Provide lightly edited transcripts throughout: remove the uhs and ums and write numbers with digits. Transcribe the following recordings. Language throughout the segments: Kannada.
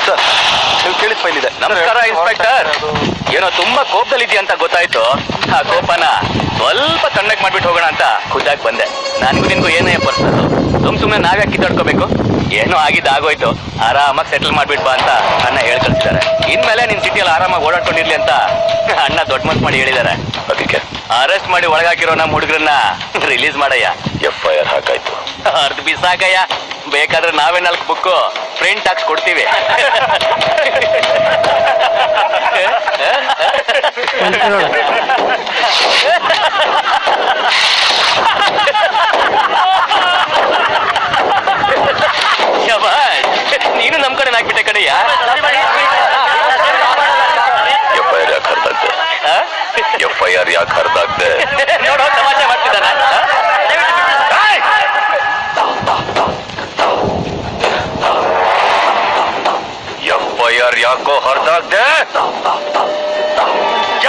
ಸರ್ ನೀವು ಕೇಳಿದ ಫೈಲ್ ಇದೆ. ನಮಸ್ಕಾರ ಇನ್ಸ್ಪೆಕ್ಟರ್. ಏನೋ ತುಂಬಾ ಕೋಪದಲ್ಲಿದ್ಯಾ ಅಂತ ಗೊತ್ತಾಯ್ತು. ಆ ಕೋಪನ ಸ್ವಲ್ಪ ತಣ್ಣಗೆ ಮಾಡ್ಬಿಟ್ಟು ಹೋಗೋಣ ಅಂತ ಖುದ್ದಾಗಿ ಬಂದೆ. ನನ್ಗೂ ನಿನ್ಗೂ ಏನೇ ಪರ್ಸನಲ್, ಸುಮ್ನೆ ನಾವ್ಯಾಕೆ ಕಿತ್ತಾಡ್ಕೋಬೇಕು? ಏನೋ ಆಗಿದ್ದು ಆಗೋಯ್ತು, ಆರಾಮಾಗಿ ಸೆಟಲ್ ಮಾಡ್ಬಿಟ್ ಬಾ ಅಂತ ಅಣ್ಣ ಹೇಳ್ಕಳ್ಸಿದ್ದಾರೆ. ಇನ್ಮೇಲೆ ನಿನ್ ಸಿಟಿಯಲ್ಲಿ ಆರಾಮಾಗಿ ಓಡಾಡ್ಕೊಂಡಿರ್ಲಿ ಅಂತ ಅಣ್ಣ ದೊಡ್ಡ ಮನ್ಸು ಮಾಡಿ ಹೇಳಿದ್ದಾರೆ. ಅದಕ್ಕೆ ಅರೆಸ್ಟ್ ಮಾಡಿ ಒಳಗಾಕಿರೋ ನಮ್ಮ ಹುಡುಗರನ್ನ ರಿಲೀಸ್ ಮಾಡಯ್ಯ. FIR ಹಾಕಾಯ್ತು. ಅರ್ಧ ಬಿಸಾಕಯ್ಯ. ಬೇಕಾದ್ರೆ ನಾವೇ 4 ಬುಕ್ ಪ್ರಿಂಟ್ ಹಾಕ್ಸ್ ಕೊಡ್ತೀವಿ. ನೀನು ನಮ್ ಕಡೆ ಹಾಕ್ಬಿಟ್ಟೆ ಕಡೆಯ. FIR ಯಾಕೆ ಹರ್ದಾಗ್ದೆ? ನೋಡೋ ತಮಾಷೆ ಮಾಡ್ತಿದ್ದಾನೆ. FIR ಯಾಕೋ ಹರ್ದಾಗ್ದೆ?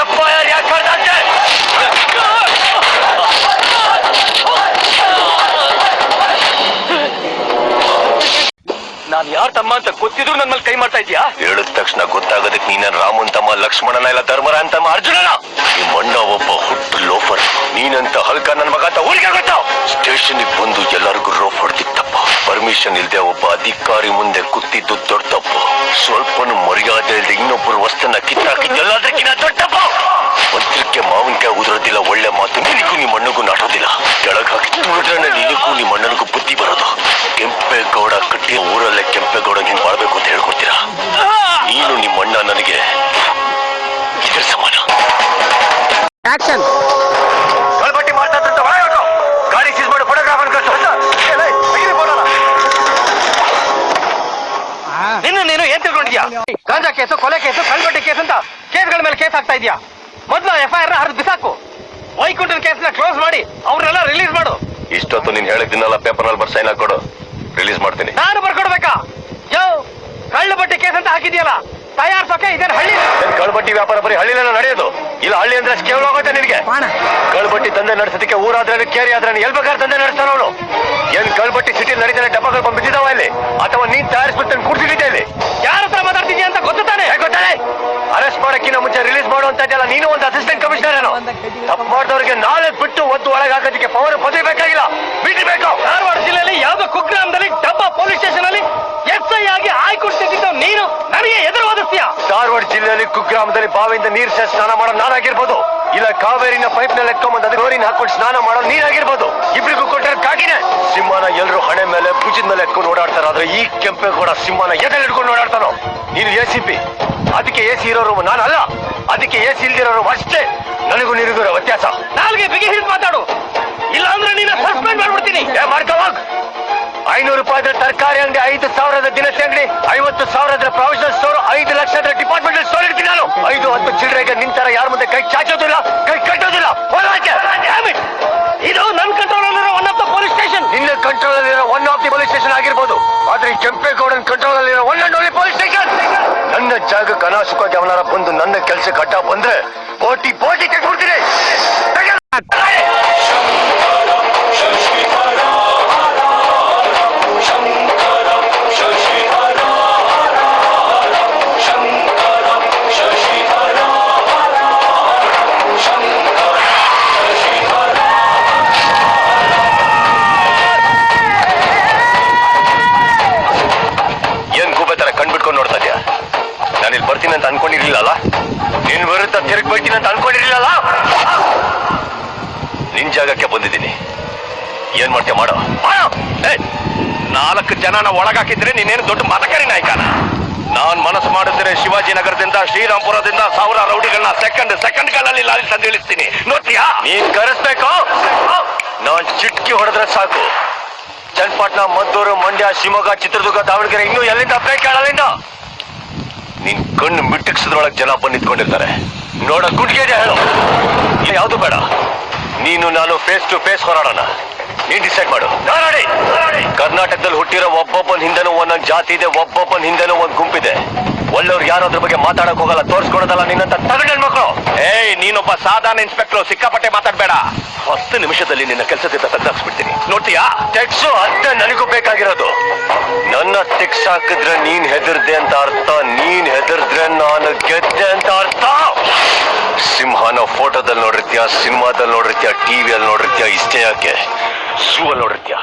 FIR ಯಾಕೆ ಹರ್ದಾಗ್ದೆ? ನಾನ್ ಯಾರ ತಮ್ಮ ಅಂತ ಗೊತ್ತಿದ್ರು ನನ್ ಮೇಲೆ ಕೈ ಮಾಡ್ತಾ ಇದ್ಯಾ? ಹೇಳಿದ ತಕ್ಷಣ ಗೊತ್ತಾಗೋದಕ್ಕೆ ನೀನ ರಾಮನ್ ತಮ್ಮ, ಲಕ್ಷ್ಮಣನ, ಇಲ್ಲ ಧರ್ಮರಾಯನ್ ತಮ್ಮ, ಅರ್ಜುನನ? ನಿಮ್ಮ ಅಣ್ಣ ಒಬ್ಬ ಹುಟ್ಟು ಲೋಫರ್. ನೀನಂತ ಹಲ್ಕ ನನ್ ಮಗ ಅಂತ ಊರಿಗೆ ಗೊತ್ತಾವ್. ಸ್ಟೇಷನ್ ಬಂದು ಎಲ್ಲರಿಗೂ ರೋಪ್ ಹೊಡೆದಿತ್ತಪ್ಪ. ಪರ್ಮಿಷನ್ ಇಲ್ದೆ ಒಬ್ಬ ಅಧಿಕಾರಿ ಮುಂದೆ ಕೂತಿದ್ದು ದೊಡ್ಡ ತಪ್ಪು. ಸ್ವಲ್ಪನೂ ಮರ್ಯಾದೆ ಇಲ್ಲದೆ ಇನ್ನೊಬ್ಬರು ವಸ್ತನ್ನ ಕಿತ್ತಾಕಿದ್ದು ಎಲ್ಲದಕ್ಕಿಂತ ದೊಡ್ಡ ತಪ್ಪು. ಮಂತ್ರಕ್ಕೆ ಮಾವಿನಕಾಯಿ ಉದುರೋದಿಲ್ಲ ಒಳ್ಳೆ ಮಾತು ನಿನಗೂ ನಿಮ್ಮ ಅಣ್ಣಗೂ ನಾಟೋದಿಲ್ಲ. ಕೆಳಗೆ ಹಾಕಿ ನೋಡಿದ್ರೆ ನಿನಗೂ ನಿಮ್ಮ ಅಣ್ಣನಿಗೂ ಬುದ್ಧಿ ಬರೋದು. ಕೆಂಪೇಗೌಡ ಕಟ್ಟಿಯ ಊರಲ್ಲೇ ಕೆಂಪೇಗೌಡ ನೀನ್ ಮಾಡ್ಬೇಕು ಅಂತ ಹೇಳ್ಕೊಡ್ತೀರಾ? ನೀನು ನಿಮ್ಮ ಅಣ್ಣ ನನಗೆ ಇದ್ರ ಸಮಾನ. ಗಲ್ಬಟ್ಟಿ ಮಾತಾಡ್ತಾ ಗಾಡಿ ಸೀಸ್ ಮಾಡಿ ಫೋಟೋಗ್ರಾಫರ್ ನೀನು ಏನ್ ತಿಳ್ಕೊಂಡಿದ್ಯಾ? ಗಾಂಜಾ ಕೇಸು, ಕೊಲೆ ಕೇಸು, ಕಳ್ಬಟ್ಟಿ ಕೇಸ್ ಅಂತ ಕೇಸ್ಗಳ ಮೇಲೆ ಕೇಸ್ ಆಗ್ತಾ ಇದೆಯಾ? ಮೊದ್ಲು FIR ಹರಿದು ಬಿಸಾಕು. ವೈಕುಂಠನ್ ಕೇಸ್ನ ಕ್ಲೋಸ್ ಮಾಡಿ ಅವ್ರನ್ನೆಲ್ಲ ರಿಲೀಸ್ ಮಾಡು. ಇಷ್ಟೊತ್ತು ನೀನ್ ಹೇಳಿದ್ದನ್ನೆಲ್ಲ ಪೇಪರ್ ನಲ್ಲಿ ಸೈನ್ ಹಾಕೊಡು, ರಿಲೀಸ್ ಮಾಡ್ತೀನಿ. ನಾನು ಬರ್ಕೊಡ್ಬೇಕಾ? ಕಳ್ಳು ಬಟ್ಟಿ ಕೇಸ್ ಅಂತ ಹಾಕಿದ್ಯಲ್ಲ, ತಯಾರ್ಸೋಕೆ ಇದೇನು ಹಳ್ಳಿ? ಕಳ್ಬಟ್ಟಿ ವ್ಯಾಪಾರ ಬರೀ ಹಳ್ಳಿಲೆಲ್ಲ ನಡೆಯೋದು ಇಲ್ಲ. ಹಳ್ಳಿ ಅಂದ್ರೆ ಕೇವಲ ಹೋಗುತ್ತೆ ನಿನಗೆ. ಕಳ್ಬಟ್ಟಿ ದಂಧೆ ನಡೆಸೋದಕ್ಕೆ ಊರಾದ್ರೆ ಕೇರಿ ಆದ್ರೆ ಎಲ್ ಬೇಕಾದ್ರೆ ದಂಧೆ ನಡೆಸ್ತಾನ ಅವನು. ಏನ್ ಕಳ್ಬಟ್ಟಿ ಸಿಟಿ ನಡೀತಾನೆ ಡಬ್ಬಗಳು ಬಂದು ಬಿದ್ದಿದಾವ ಇಲ್ಲಿ, ಅಥವಾ ನೀನ್ ತಯಾರಿಸ್ಬಿಟ್ಟು ಕೂಡ್ಸಿಟ್ಟಿದ್ದೆ ಇಲ್ಲಿ? ಯಾರ ಹತ್ರ ಮಾತಾಡ್ತಿದ್ಯಾ ಅಂತ ಗೊತ್ತಾನೆ? ಗೊತ್ತಾನೆ. ಅರೆಸ್ಟ್ ಮಾಡಕ್ಕಿಂತ ಮುಂಚೆ ರಿಲೀಸ್ ಮಾಡುವಂತ ಇದೆಯಲ್ಲ, ನೀನು ಒಂದು ಅಸಿಸ್ಟೆಂಟ್ ಕಮಿಷನರ್ ಏನೋ. ತಪ್ಪು ಮಾಡಿದವರಿಗೆ ನಾಳೆ ಬಿಟ್ಟು ಒದ್ದು ಒಳಗೆ ಹಾಕೋದಕ್ಕೆ ಪವರ್ ಪದವಿ ಬೇಕಾಗಿಲ್ಲ, ಬಿಡಬೇಕು. ಧಾರವಾಡ ಜಿಲ್ಲೆಯಲ್ಲಿ ಯಾವ್ದೋ ಕುಗ್ರಾಮದಲ್ಲಿ ಡಬ್ಬ ಪೊಲೀಸ್ ಸ್ಟೇಷನ್ ಅಲ್ಲಿ SI ಆಗಿ ಆಯ್ಕೊಡ್ತಿದ್ದ ನೀನು ನನಗೆ ಎದುರು ಓದಿಸ್ತೀಯ? ಧಾರವಾಡ ಜಿಲ್ಲೆಯಲ್ಲಿ ಕುಗ್ರಾಮದಲ್ಲಿ ಬಾವಿಯಿಂದ ನೀರು ಸೇರಿ ಸ್ನಾನ ಮಾಡೋ ನಾನಾಗಿರ್ಬೋದು, ಇಲ್ಲ ಕಾವೇರಿನ ಪೈಪ್ ನಲ್ಲಿ ಎತ್ಕೊಂಡ್ಬಂದು ಅದು ಗೋರಿನ ಹಾಕೊಂಡು ಸ್ನಾನ ಮಾಡೋ ನೀನಾಗಿರ್ಬೋದು. ಇಬ್ರಿಗೂ ಕೊಟ್ಟಿರೋದು ಕಾಕಿನೇ. ಸಿಂಹನ ಎಲ್ಲರೂ ಹಣೆ ಮೇಲೆ ಭುಜದ ಮೇಲೆ ಎತ್ಕೊಂಡು ಓಡಾಡ್ತಾರ, ಆದ್ರೆ ಈ ಕೆಂಪೇಗೌಡ ಸಿಂಹನ ಎದೆ ಹಿಡ್ಕೊಂಡು ಓಡಾಡ್ತಾನೋ. ನೀನು ACP, ಅದಕ್ಕೆ AC ಇರೋರು ನಾನಲ್ಲ, ಅದಕ್ಕೆ AC ಇಲ್ದಿರೋರು ಅಷ್ಟೇ. ನನಗೂ ನಿನಗೂ ವ್ಯತ್ಯಾಸ. ನಾಲ್ಗೆ ಬಿಗಿ ಹಿಡಿದು ಮಾತಾಡು, ಇಲ್ಲ ಅಂದ್ರೆ ನೀನು ಸಸ್ಪೆಂಡ್ ಮಾಡ್ಬಿಡ್ತೀನಿ. ಮಾಡ್ಕೋವಾಗ 500 ರೂಪಾಯಿ ತರಕಾರಿ ಅಂಗಡಿ, 5,000 ದಿನಸಿ ಅಂಗಡಿ, 50,000 ಪ್ರಾವಿಷನಲ್ ಸ್ಟೋರ್, 5 ಲಕ್ಷದ ಡಿಪಾರ್ಟ್ಮೆಂಟಲ್ ಸ್ಟೋರ್ ಇಡ್ತೀನಿ ನಾನು. 5-10 ಚಿಲ್ಲರೆಗೆ ನಿಂತರ ಯಾರ ಮುಂದೆ ಕೈ ಚಾಚೋದಿಲ್ಲ, ಕೈ ಕಟ್ಟೋದಿಲ್ಲ. ಇದು ನನ್ನ ಕಂಟ್ರೋಲ್ ಅಲ್ಲಿರೋ one of the police station. ನಿನ್ನ ಕಂಟ್ರೋಲ್ ಅಲ್ಲಿರೋ one of the police station ಆಗಿರ್ಬೋದು, ಆದ್ರೆ ಈ ಕೆಂಪೇಗೌಡನ ಕಂಟ್ರೋಲ್ ಅಲ್ಲಿರೋ one and only police station. ನನ್ನ ಜಾಗಕ್ಕೆ ಅನಾಶುಕವಾಗಿ ಅವನಾರ ಬಂದು ನನ್ನ ಕೆಲಸಕ್ಕೆ ಅಡ್ಡ ಬಂದ್ರೆ ಬೋಟಿ ಕೆಟ್ಬಿಡ್ತೀನಿ. ನೋಡ್ತಾ ಇದ್ಯಾ? ನಾನಿಲ್ಲಿ ಬರ್ತೀನಿ ಅಂತ ಅನ್ಕೊಂಡಿರ್ಲಿಲ್ಲ. ನಿನ್ ವಿರುದ್ಧ ತಿರುಗಿ ಬರ್ತೀನಿ ಅಂತ ಅನ್ಕೊಂಡಿರ್ಲಿಲ್ಲ. ನಿನ್ ಜಾಗಕ್ಕೆ ಬಂದಿದ್ದೀನಿ. ಏನ್ ಮಾಡ್ತೀಯ ಮಾಡೋ. 4 ಜನನ ಒಳಗಾಕಿದ್ರೆ ನೀನೇನು ದೊಡ್ಡ ಮತಕರಿ ನಾಯಕನ? ನಾನ್ ಮನಸ್ಸು ಮಾಡಿದ್ರೆ ಶಿವಾಜಿನಗರದಿಂದ ಶ್ರೀರಾಮ್ಪುರದಿಂದ 1000 ರೌಡಿಗಳನ್ನ ಸೆಕೆಂಡ್ಗಳಲ್ಲಿ ಲಾರಿ ತಂದು ಇಳಿಸ್ತೀನಿ. ನೋಡ್ತೀಯಾ? ನೀನ್ ಕರೆಸ್ಬೇಕು, ನಾನ್ ಚಿಟ್ಕಿ ಹೊಡೆದ್ರೆ ಸಾಕು. ಚನ್ನಪಟ್ಟಣ, ಮದ್ದೂರು, ಮಂಡ್ಯ, ಶಿವಮೊಗ್ಗ, ಚಿತ್ರದುರ್ಗ, ದಾವಣಗೆರೆ, ಇನ್ನೂ ಎಲ್ಲಿಂದ ಬ್ರೇಕ್ ಕೇಳಲಿಂದ ನಿನ್ ಕಣ್ಣು ಮಿಟ್ಟಿಕ್ಸದ್ರೊಳಗೆ ಜನ ಬಂದು ನಿಂತ್ಕೊಂಡಿರ್ತಾರೆ. ನೋಡ ಗುಡ್ಗೆ ಹೇಳು, ಯಾವ್ದು ಬೇಡ. ನೀನು ನಾನು ಫೇಸ್ ಟು ಫೇಸ್ ಹೋರಾಡೋಣ. ನೀನ್ ಡಿಸೈಡ್ ಮಾಡು. ನೋಡಿ, ಕರ್ನಾಟಕದಲ್ಲಿ ಹುಟ್ಟಿರೋ ಒಬ್ಬೊಬ್ಬನ ಹಿಂದೆನೂ ಒಂದೊಂದು ಜಾತಿ ಇದೆ, ಒಬ್ಬೊಬ್ಬನ ಹಿಂದೆನೂ ಒಂದು ಗುಂಪಿದೆ. ಒಳ್ಳೆಯವ್ರು ಯಾರು ಅದ್ರ ಬಗ್ಗೆ ಮಾತಾಡಕ್ ಹೋಗಲ್ಲ, ತೋರ್ಸ್ಕೊಡೋದಲ್ಲ ನಿನ್ನಂತ ತಗಡನ್ ಮಕ್ಕಳು. ಏಯ್, ನೀನೊಬ್ಬ ಸಾಧಾರಣ ಇನ್ಸ್ಪೆಕ್ಟರ್, ಸಿಕ್ಕಾಪಟ್ಟೆ ಮಾತಾಡ್ಬೇಡ. 10 ನಿಮಿಷದಲ್ಲಿ ನಿನ್ನ ಕೆಲಸದಿಂದ ತೆಗ್ದಾಕ್ಸ್ಬಿಡ್ತೀನಿ, ನೋಡ್ತೀಯಾ? ತೆಗ್ಸು, ಅಷ್ಟೇ ನನಗೂ ಬೇಕಾಗಿರೋದು. ನನ್ನ ತೆಗ್ಸ್ ಹಾಕಿದ್ರೆ ನೀನ್ ಹೆದರ್ದೆ ಅಂತ ಅರ್ಥ, ನೀನ್ ಹೆದರ್ದ್ರೆ ನಾನು ಗೆದ್ದೆ ಅಂತ ಅರ್ಥ. ಸಿಂಹನ ಫೋಟೋದಲ್ಲಿ ನೋಡಿರ್ತೀಯ, ಸಿನಿಮಾದಲ್ಲಿ ನೋಡಿರ್ತೀಯ, ಟಿವಿಯಲ್ಲಿ ನೋಡಿರ್ತೀಯ, ಇಷ್ಟೇ ಯಾಕೆ ಝೂ ಅಲ್ಲಿ ನೋಡಿರ್ತೀಯ.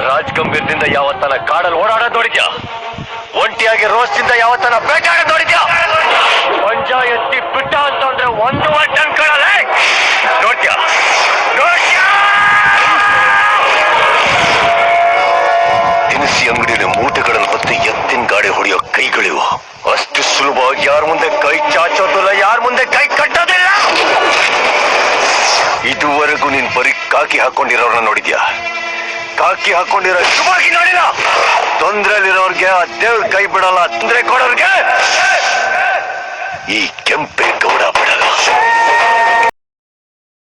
ರಾಜ್ ಗಂಭೀರ್ದಿಂದ ಯಾವತ್ತನ ಕಾಡಲ್ಲಿ ಓಡಾಡೋದ್ ನೋಡಿದ್ಯಾ? ಒಂಟಿಯಾಗಿ ರೋಸ್ದಿಂದ ಯಾವತ್ತನ ಬೇಕಾಡೋದ್ ನೋಡಿದ್ಯಾ? ಪಂಜ ಎತ್ತಿ ಬಿಟ್ಟ ಅಂತಂದ್ರೆ ಒಂದು ವರ್ಷ ಅನ್ಕೊಳ್ಳಲ್ಲ. ನೋಡ್ತೀಯಾ? ದಿನಸಿ ಅಂಗಡಿಯಲ್ಲಿ ಮೂಟೆಗಳನ್ನು ಹೊತ್ತು ಎತ್ತಿನ ಗಾಡಿ ಹೊಡೆಯೋ ಕೈಗಳಿವು. ಅಷ್ಟು ಸುಲಭವಾಗಿ ಯಾರ ಮುಂದೆ ಕೈ ಚಾಚೋದಿಲ್ಲ, ಯಾರ ಮುಂದೆ ಕೈ ಕಟ್ಟೋದಿಲ್ಲ. ಇದುವರೆಗೂ ನೀನ್ ಬರೀ ಕಾಕಿ ಹಾಕೊಂಡಿರೋರ್ನ ನೋಡಿದ್ಯಾ? ಕಾಕಿ ಹಾಕೊಂಡಿರೋ ಶುಭಾಗಿ ನೋಡಿಲ್ಲ. ತೊಂದ್ರೆಲಿರೋರ್ಗೆ ಆ ದೇವ್ರ ಕೈ ಬಿಡಲ್ಲ, ತೊಂದ್ರೆ ಕೊಡೋರ್ಗೆ ಈ ಕೆಂಪೇಗೌಡ